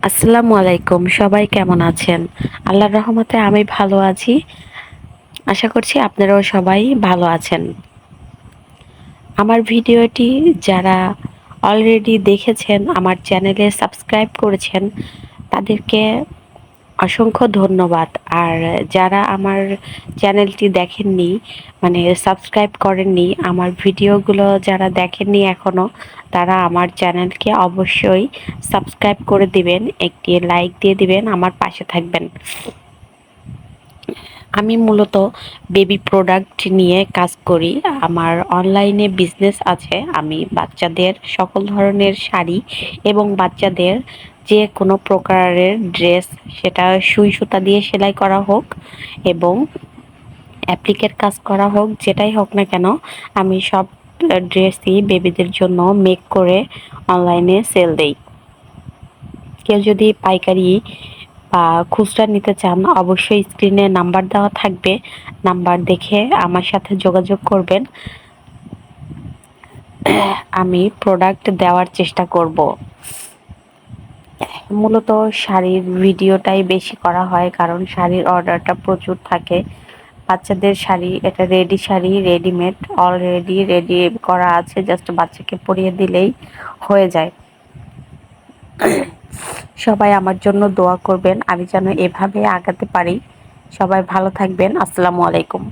আসসালামু আলাইকুম। সবাই কেমন আছেন? আল্লাহর রহমতে আমি ভালো আছি। আশা করছি আপনারাও সবাই ভালো আছেন। আমার ভিডিওটি যারা অলরেডি দেখেছেন, আমার চ্যানেলে সাবস্ক্রাইব করেছেন, তাদেরকে অসংখ্য ধন্যবাদ। আর যারা আমার চ্যানেলটি দেখেননি, মানে সাবস্ক্রাইব করেননি, আমার ভিডিওগুলো যারা দেখেননি এখনো, তারা আমার চ্যানেলকে অবশ্যই সাবস্ক্রাইব করে দিবেন, একটি লাইক দিয়ে দিবেন, আমার পাশে থাকবেন। আমি মূলত বেবি প্রোডাক্ট নিয়ে কাজ করি। আমার অনলাইনে বিজনেস আছে। আমি বাচ্চাদের সকল ধরনের শাড়ি এবং বাচ্চাদের যে কোনো প্রকারের ড্রেস, সেটা সুই সুতা দিয়ে সেলাই করা হোক এবং অ্যাপ্লিকের কাজ করা হোক, যেটাই হোক না কেন, আমি সব ড্রেসই বেবিদের জন্য মেক করে অনলাইনে সেল দেই। কেউ যদি পাইকারি বা খুচরা নিতে চান, অবশ্যই স্ক্রিনে নাম্বার দেওয়া থাকবে। নাম্বার দেখে আমার সাথে যোগাযোগ করবেন। আমি প্রোডাক্ট দেওয়ার চেষ্টা করব। মূলত শাড়ির ভিডিওটাই বেশি করা হয়, কারণ শাড়ির অর্ডারটা প্রচুর থাকে। বাচ্চাদের শাড়ি, এটা ready sari, readymade, already ready করা আছে, জাস্ট বাচ্চাকে পরিয়ে দিলেই হয়ে যায়। সবাই আমার জন্য দোয়া করবেন, আমি যেন এভাবে আগাতে পারি। সবাই ভালো থাকবেন। আসসালামু আলাইকুম।